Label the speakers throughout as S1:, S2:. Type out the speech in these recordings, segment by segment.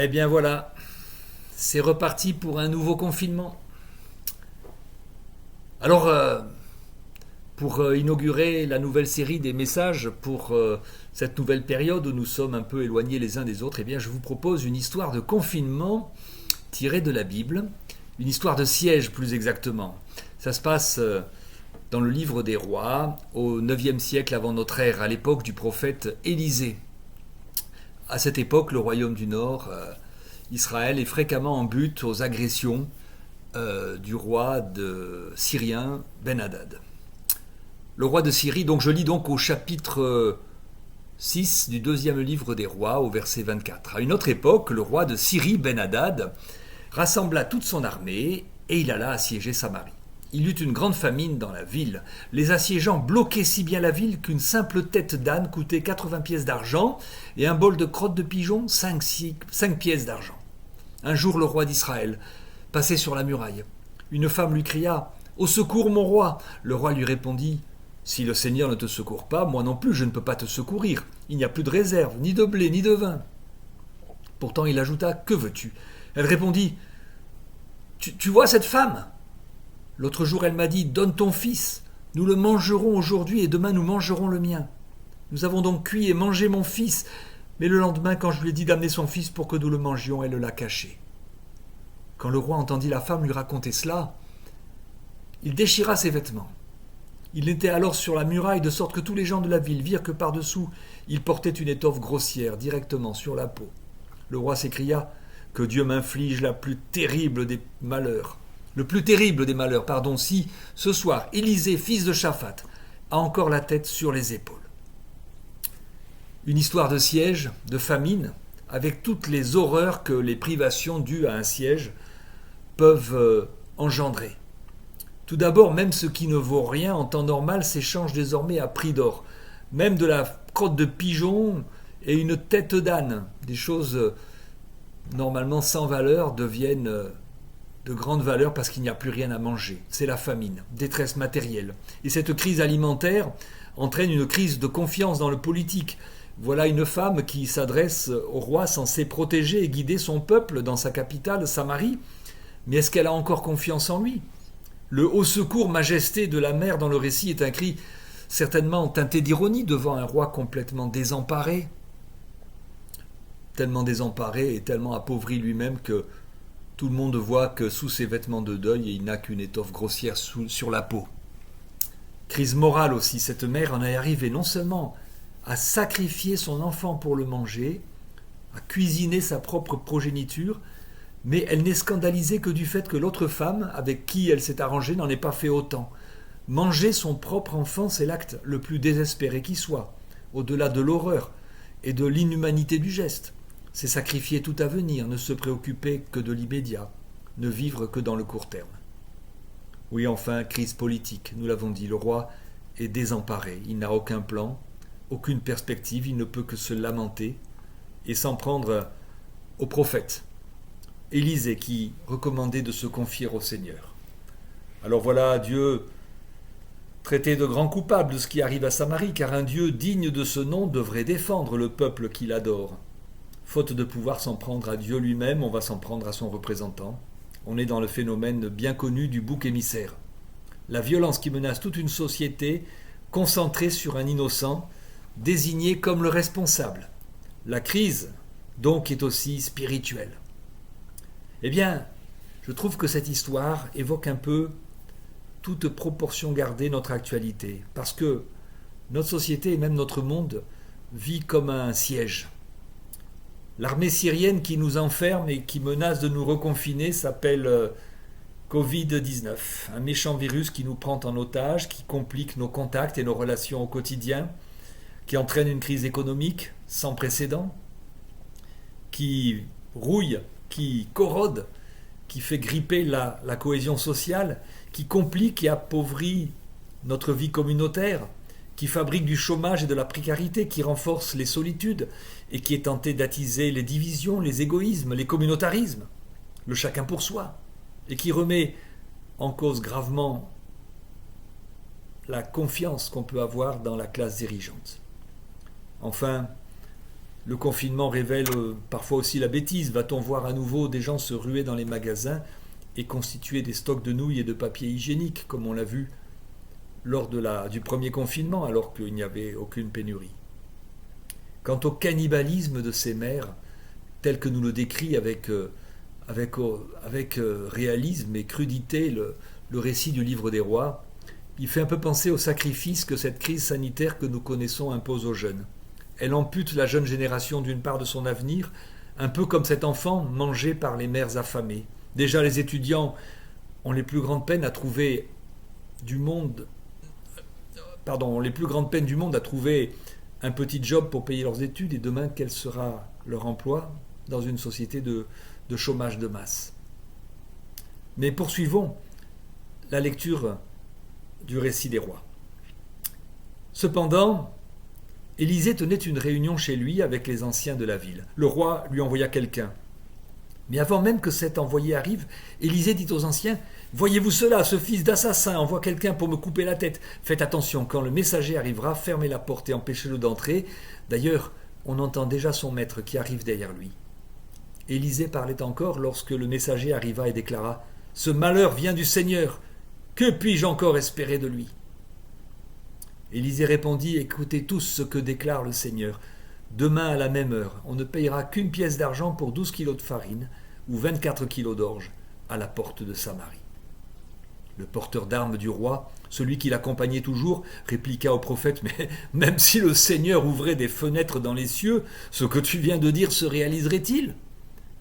S1: Eh bien voilà, c'est reparti pour un nouveau confinement. Alors, pour inaugurer la nouvelle série des messages pour cette nouvelle période où nous sommes un peu éloignés les uns des autres, eh bien je vous propose une histoire de confinement tirée de la Bible, une histoire de siège plus exactement. Ça se passe dans le livre des rois, au 9e siècle avant notre ère, à l'époque du prophète Élisée. À cette époque, le royaume du Nord, Israël, est fréquemment en but aux agressions du roi syrien Ben-Hadad. Le roi de Syrie, donc je lis donc au chapitre 6 du deuxième livre des rois, au verset 24. À une autre époque, le roi de Syrie, Ben-Hadad, rassembla toute son armée et il alla assiéger Samarie. Il eut une grande famine dans la ville. Les assiégeants bloquaient si bien la ville qu'une simple tête d'âne coûtait 80 pièces d'argent et un bol de crotte de pigeon 5 pièces d'argent. Un jour, le roi d'Israël passait sur la muraille. Une femme lui cria « Au secours, mon roi !» Le roi lui répondit « Si le Seigneur ne te secourt pas, moi non plus je ne peux pas te secourir. Il n'y a plus de réserve, ni de blé, ni de vin. » Pourtant il ajouta « Que veux-tu » Elle répondit « Tu vois cette femme ? L'autre jour elle m'a dit « Donne ton fils, nous le mangerons aujourd'hui et demain nous mangerons le mien. » Nous avons donc cuit et mangé mon fils, mais le lendemain quand je lui ai dit d'amener son fils pour que nous le mangions, elle l'a caché. Quand le roi entendit la femme lui raconter cela, il déchira ses vêtements. Il était alors sur la muraille de sorte que tous les gens de la ville virent que par-dessous il portait une étoffe grossière directement sur la peau. Le roi s'écria « Que Dieu m'inflige le plus terrible des malheurs, si, ce soir, Élisée, fils de Shaphat, a encore la tête sur les épaules. » Une histoire de siège, de famine, avec toutes les horreurs que les privations dues à un siège peuvent engendrer. Tout d'abord, même ce qui ne vaut rien en temps normal s'échange désormais à prix d'or. Même de la crotte de pigeon et une tête d'âne, des choses normalement sans valeur, deviennent de grande valeur parce qu'il n'y a plus rien à manger. C'est la famine, détresse matérielle. Et cette crise alimentaire entraîne une crise de confiance dans le politique. Voilà une femme qui s'adresse au roi censé protéger et guider son peuple dans sa capitale, Samarie. Mais est-ce qu'elle a encore confiance en lui ? Le haut secours majesté de la mère dans le récit est un cri certainement teinté d'ironie devant un roi complètement désemparé. Tellement désemparé et tellement appauvri lui-même que tout le monde voit que sous ses vêtements de deuil, il n'a qu'une étoffe grossière sur la peau. Crise morale aussi, cette mère en est arrivée non seulement à sacrifier son enfant pour le manger, à cuisiner sa propre progéniture, mais elle n'est scandalisée que du fait que l'autre femme, avec qui elle s'est arrangée, n'en ait pas fait autant. Manger son propre enfant, c'est l'acte le plus désespéré qui soit, au-delà de l'horreur et de l'inhumanité du geste. C'est sacrifier tout à venir, ne se préoccuper que de l'immédiat, ne vivre que dans le court terme. Oui, enfin, crise politique, nous l'avons dit, le roi est désemparé, il n'a aucun plan, aucune perspective, il ne peut que se lamenter et s'en prendre au prophète, Élisée, qui recommandait de se confier au Seigneur. Alors voilà, Dieu traité de grand coupable de ce qui arrive à Samarie, car un Dieu digne de ce nom devrait défendre le peuple qu'il adore. Faute de pouvoir s'en prendre à Dieu lui-même, on va s'en prendre à son représentant. On est dans le phénomène bien connu du bouc émissaire. La violence qui menace toute une société concentrée sur un innocent, désigné comme le responsable. La crise, donc, est aussi spirituelle. Eh bien, je trouve que cette histoire évoque un peu, toute proportion gardée, notre actualité. Parce que notre société et même notre monde vit comme un siège. L'armée syrienne qui nous enferme et qui menace de nous reconfiner s'appelle Covid-19, un méchant virus qui nous prend en otage, qui complique nos contacts et nos relations au quotidien, qui entraîne une crise économique sans précédent, qui rouille, qui corrode, qui fait gripper la cohésion sociale, qui complique et appauvrit notre vie communautaire, qui fabrique du chômage et de la précarité, qui renforce les solitudes et qui est tenté d'attiser les divisions, les égoïsmes, les communautarismes, le chacun pour soi, et qui remet en cause gravement la confiance qu'on peut avoir dans la classe dirigeante. Enfin, Le confinement révèle parfois aussi la bêtise. Va-t-on voir à nouveau des gens se ruer dans les magasins et constituer des stocks de nouilles et de papier hygiénique, comme on l'a vu lors du premier confinement, alors qu'il n'y avait aucune pénurie. Quant au cannibalisme de ces mères, tel que nous le décrit avec réalisme et crudité le récit du livre des rois, il fait un peu penser au sacrifice que cette crise sanitaire que nous connaissons impose aux jeunes. Elle ampute la jeune génération d'une part de son avenir, un peu comme cet enfant mangé par les mères affamées. Déjà, les étudiants ont les plus grandes peines du monde à trouver un petit job pour payer leurs études, et demain, quel sera leur emploi dans une société de chômage de masse. Mais poursuivons la lecture du récit des rois. Cependant, Élisée tenait une réunion chez lui avec les anciens de la ville. Le roi lui envoya quelqu'un. Mais avant même que cet envoyé arrive, Élisée dit aux anciens « Voyez-vous cela, ce fils d'assassin envoie quelqu'un pour me couper la tête. Faites attention, quand le messager arrivera, fermez la porte et empêchez-le d'entrer. D'ailleurs, on entend déjà son maître qui arrive derrière lui. » Élisée parlait encore lorsque le messager arriva et déclara « Ce malheur vient du Seigneur. Que puis-je encore espérer de lui ?» Élisée répondit « Écoutez tous ce que déclare le Seigneur. Demain à la même heure, on ne payera qu'une pièce d'argent pour 12 kilos de farine ou 24 kilos d'orge à la porte de Samarie. » Le porteur d'armes du roi, celui qui l'accompagnait toujours, répliqua au prophète « Mais même si le Seigneur ouvrait des fenêtres dans les cieux, ce que tu viens de dire se réaliserait-il » ?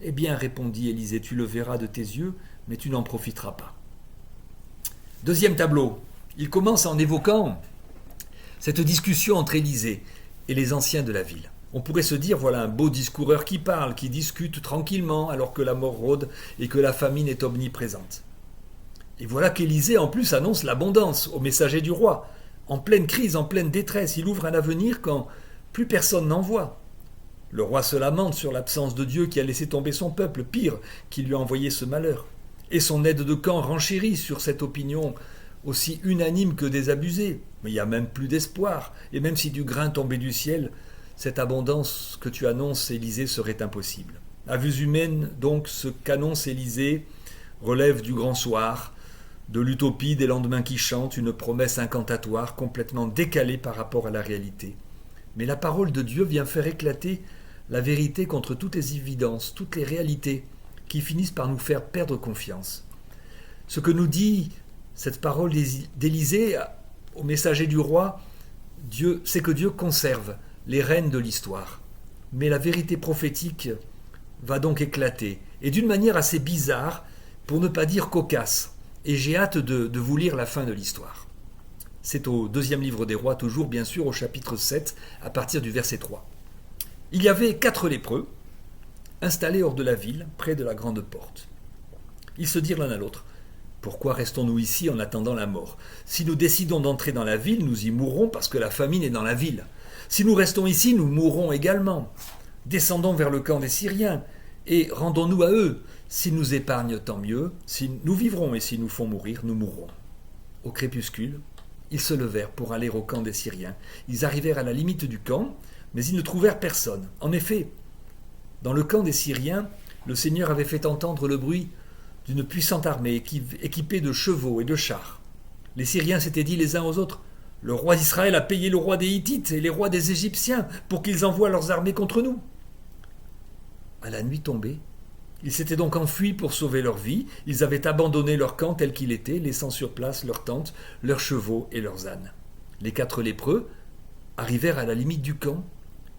S1: « Eh bien, répondit Élisée, tu le verras de tes yeux, mais tu n'en profiteras pas. » Deuxième tableau, il commence en évoquant cette discussion entre Élisée et les anciens de la ville. On pourrait se dire, voilà un beau discoureur qui parle, qui discute tranquillement alors que la mort rôde et que la famine est omniprésente. Et voilà qu'Élisée en plus annonce l'abondance au messager du roi. En pleine crise, en pleine détresse, il ouvre un avenir quand plus personne n'en voit. Le roi se lamente sur l'absence de Dieu qui a laissé tomber son peuple, pire, qui lui a envoyé ce malheur. Et son aide de camp renchérit sur cette opinion aussi unanime que désabusée. Mais il n'y a même plus d'espoir, et même si du grain tombait du ciel, cette abondance que tu annonces, Élisée, serait impossible. À vue humaine, donc, ce qu'annonce Élisée relève du grand soir, de l'utopie des lendemains qui chantent, une promesse incantatoire complètement décalée par rapport à la réalité. Mais la parole de Dieu vient faire éclater la vérité contre toutes les évidences, toutes les réalités qui finissent par nous faire perdre confiance. Ce que nous dit cette parole d'Élisée au messager du roi, c'est que Dieu conserve les rênes de l'histoire. Mais la vérité prophétique va donc éclater, et d'une manière assez bizarre, pour ne pas dire cocasse. Et j'ai hâte de vous lire la fin de l'histoire. C'est au deuxième livre des rois, toujours bien sûr au chapitre 7, à partir du verset 3. Il y avait 4 lépreux, installés hors de la ville, près de la grande porte. Ils se dirent l'un à l'autre, « Pourquoi restons-nous ici en attendant la mort ? Si nous décidons d'entrer dans la ville, nous y mourrons parce que la famine est dans la ville. Si nous restons ici, nous mourrons également. Descendons vers le camp des Syriens et rendons-nous à eux. S'ils nous épargnent, tant mieux. Si nous vivrons et s'ils nous font mourir, nous mourrons. » Au crépuscule, ils se levèrent pour aller au camp des Syriens. Ils arrivèrent à la limite du camp, mais ils ne trouvèrent personne. En effet, dans le camp des Syriens, le Seigneur avait fait entendre le bruit d'une puissante armée équipée de chevaux et de chars. Les Syriens s'étaient dit les uns aux autres, « Le roi d'Israël a payé le roi des Hittites et les rois des Égyptiens pour qu'ils envoient leurs armées contre nous. » À la nuit tombée, ils s'étaient donc enfuis pour sauver leur vie. Ils avaient abandonné leur camp tel qu'il était, laissant sur place leurs tentes, leurs chevaux et leurs ânes. Les 4 lépreux arrivèrent à la limite du camp.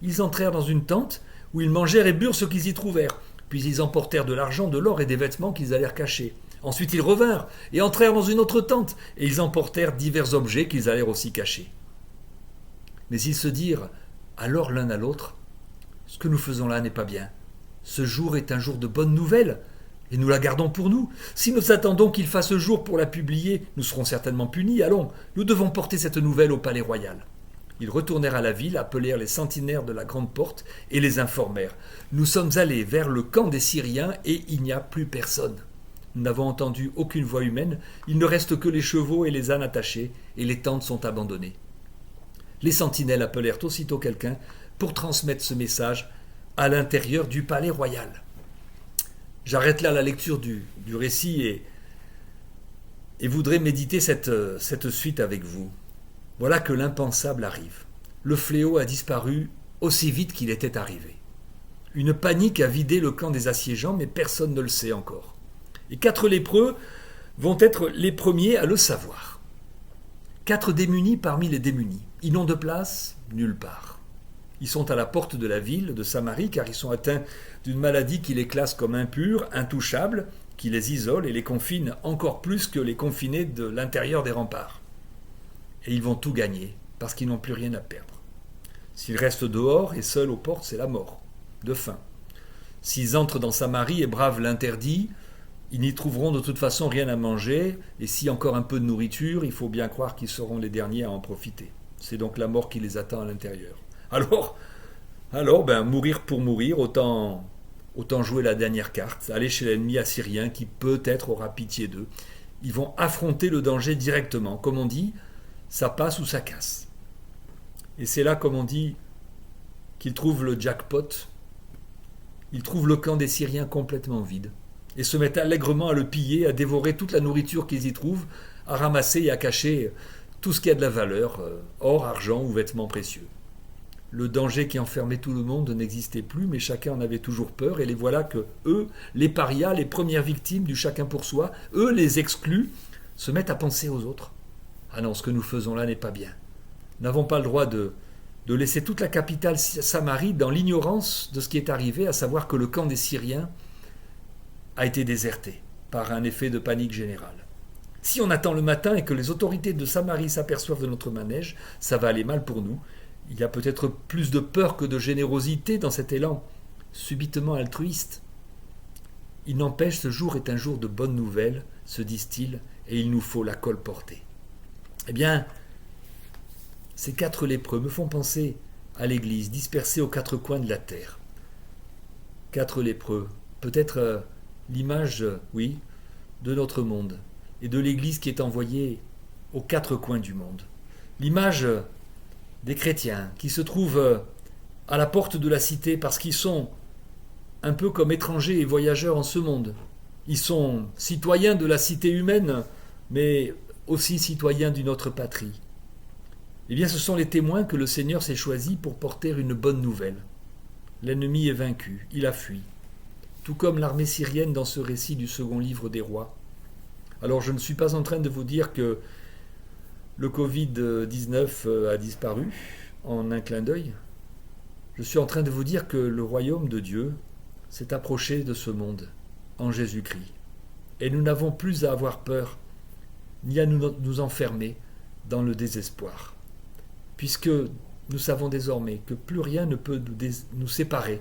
S1: Ils entrèrent dans une tente où ils mangèrent et burent ce qu'ils y trouvèrent. Puis ils emportèrent de l'argent, de l'or et des vêtements qu'ils allèrent cacher. Ensuite ils revinrent et entrèrent dans une autre tente, et ils emportèrent divers objets qu'ils allèrent aussi cacher. Mais ils se dirent alors l'un à l'autre, « Ce que nous faisons là n'est pas bien. Ce jour est un jour de bonne nouvelle, et nous la gardons pour nous. Si nous attendons qu'il fasse jour pour la publier, nous serons certainement punis. Allons, nous devons porter cette nouvelle au palais royal. » Ils retournèrent à la ville, appelèrent les sentinelles de la grande porte et les informèrent. « Nous sommes allés vers le camp des Syriens et il n'y a plus personne. Nous n'avons entendu aucune voix humaine, il ne reste que les chevaux et les ânes attachés, et les tentes sont abandonnées. » Les sentinelles appelèrent aussitôt quelqu'un pour transmettre ce message à l'intérieur du palais royal. J'arrête là la lecture du récit et voudrais méditer cette suite avec vous. Voilà que l'impensable arrive. Le fléau a disparu aussi vite qu'il était arrivé. Une panique a vidé le camp des assiégeants, mais personne ne le sait encore. Et 4 lépreux vont être les premiers à le savoir. 4 démunis parmi les démunis. Ils n'ont de place nulle part. Ils sont à la porte de la ville de Samarie car ils sont atteints d'une maladie qui les classe comme impurs, intouchables, qui les isole et les confine encore plus que les confinés de l'intérieur des remparts. Et ils vont tout gagner parce qu'ils n'ont plus rien à perdre. S'ils restent dehors et seuls aux portes, c'est la mort, de faim. S'ils entrent dans Samarie et bravent l'interdit, ils n'y trouveront de toute façon rien à manger, et si encore un peu de nourriture, il faut bien croire qu'ils seront les derniers à en profiter. C'est donc la mort qui les attend à l'intérieur. Alors, mourir pour mourir, autant jouer la dernière carte, aller chez l'ennemi assyrien qui peut-être aura pitié d'eux. Ils vont affronter le danger directement. Comme on dit, ça passe ou ça casse. Et c'est là, comme on dit, qu'ils trouvent le jackpot. Ils trouvent le camp des Syriens complètement vide et se mettent allègrement à le piller, à dévorer toute la nourriture qu'ils y trouvent, à ramasser et à cacher tout ce qui a de la valeur, or, argent ou vêtements précieux. Le danger qui enfermait tout le monde n'existait plus, mais chacun en avait toujours peur, et les voilà que eux, les parias, les premières victimes du chacun pour soi, eux, les exclus, se mettent à penser aux autres. Ah non, ce que nous faisons là n'est pas bien. Nous n'avons pas le droit de laisser toute la capitale Samarie dans l'ignorance de ce qui est arrivé, à savoir que le camp des Syriens a été déserté par un effet de panique générale. Si on attend le matin et que les autorités de Samarie s'aperçoivent de notre manège, ça va aller mal pour nous. Il y a peut-être plus de peur que de générosité dans cet élan subitement altruiste. Il n'empêche, ce jour est un jour de bonnes nouvelles, se disent-ils, et il nous faut la colporter. Eh bien, ces 4 lépreux me font penser à l'Église dispersée aux 4 coins de la terre. 4 lépreux, peut-être l'image, oui, de notre monde et de l'Église qui est envoyée aux 4 coins du monde. L'image des chrétiens qui se trouvent à la porte de la cité parce qu'ils sont un peu comme étrangers et voyageurs en ce monde. Ils sont citoyens de la cité humaine, mais aussi citoyens d'une autre patrie. Eh bien, ce sont les témoins que le Seigneur s'est choisi pour porter une bonne nouvelle. L'ennemi est vaincu, il a fui. Tout comme l'armée syrienne dans ce récit du second livre des rois. Alors je ne suis pas en train de vous dire que le Covid-19 a disparu en un clin d'œil. Je suis en train de vous dire que le royaume de Dieu s'est approché de ce monde en Jésus-Christ. Et nous n'avons plus à avoir peur, ni à nous enfermer dans le désespoir. Puisque nous savons désormais que plus rien ne peut nous séparer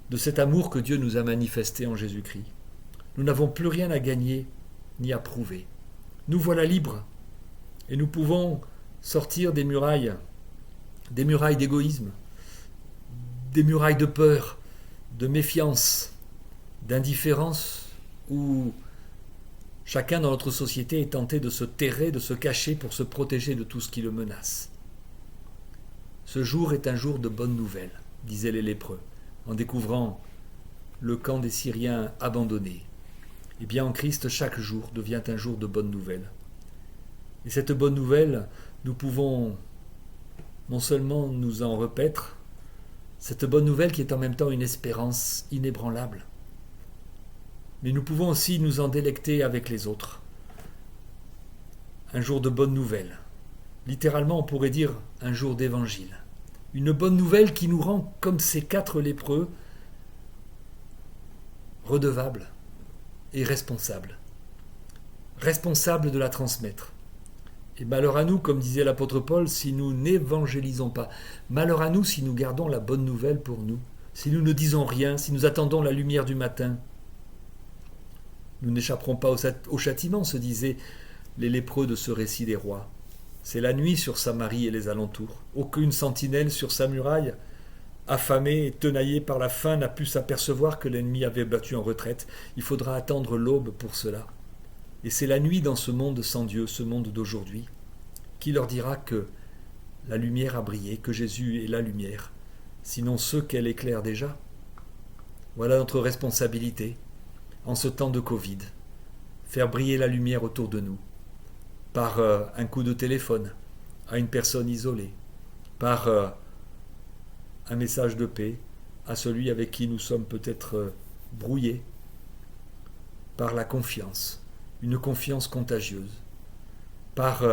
S1: de cet amour que Dieu nous a manifesté en Jésus-Christ. Nous n'avons plus rien à gagner ni à prouver. Nous voilà libres et nous pouvons sortir des murailles d'égoïsme, des murailles de peur, de méfiance, d'indifférence, où chacun dans notre société est tenté de se terrer, de se cacher pour se protéger de tout ce qui le menace. Ce jour est un jour de bonnes nouvelles, disaient les lépreux, en découvrant le camp des Syriens abandonné. Eh bien, en Christ, chaque jour devient un jour de bonnes nouvelles. Et cette bonne nouvelle, nous pouvons non seulement nous en repaître, cette bonne nouvelle qui est en même temps une espérance inébranlable, mais nous pouvons aussi nous en délecter avec les autres. Un jour de bonnes nouvelles. Littéralement, on pourrait dire un jour d'évangile. Une bonne nouvelle qui nous rend, comme ces 4 lépreux, redevables et responsables. Responsables de la transmettre. Et malheur à nous, comme disait l'apôtre Paul, si nous n'évangélisons pas. Malheur à nous si nous gardons la bonne nouvelle pour nous. Si nous ne disons rien, si nous attendons la lumière du matin. Nous n'échapperons pas au châtiment, se disaient les lépreux de ce récit des rois. C'est la nuit sur Samarie et les alentours. Aucune sentinelle sur sa muraille, affamée et tenaillée par la faim, n'a pu s'apercevoir que l'ennemi avait battu en retraite. Il faudra attendre l'aube pour cela. Et c'est la nuit dans ce monde sans Dieu, ce monde d'aujourd'hui, qui leur dira que la lumière a brillé, que Jésus est la lumière, sinon ceux qu'elle éclaire déjà. Voilà notre responsabilité en ce temps de Covid. Faire briller la lumière autour de nous par un coup de téléphone à une personne isolée, par un message de paix à celui avec qui nous sommes peut-être brouillés, par la confiance, une confiance contagieuse, par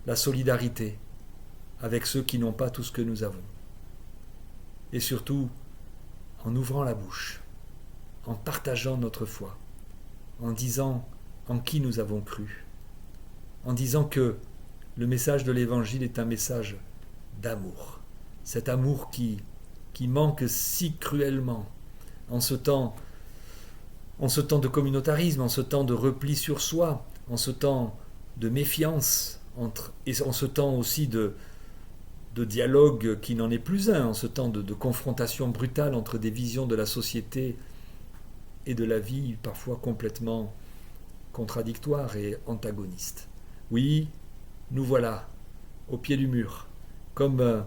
S1: la solidarité avec ceux qui n'ont pas tout ce que nous avons. Et surtout, en ouvrant la bouche, en partageant notre foi, en disant en qui nous avons cru, en disant que le message de l'Évangile est un message d'amour. Cet amour qui manque si cruellement en ce temps de communautarisme, en ce temps de repli sur soi, en ce temps de méfiance, et en ce temps aussi de dialogue qui n'en est plus un, en ce temps de confrontation brutale entre des visions de la société et de la vie parfois complètement contradictoires et antagonistes. Oui, nous voilà, au pied du mur, comme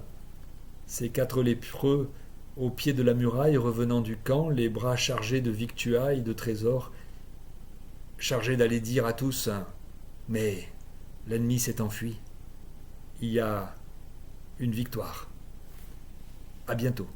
S1: ces 4 lépreux au pied de la muraille revenant du camp, les bras chargés de victuailles, de trésors, chargés d'aller dire à tous « Mais l'ennemi s'est enfui, il y a une victoire. » À bientôt.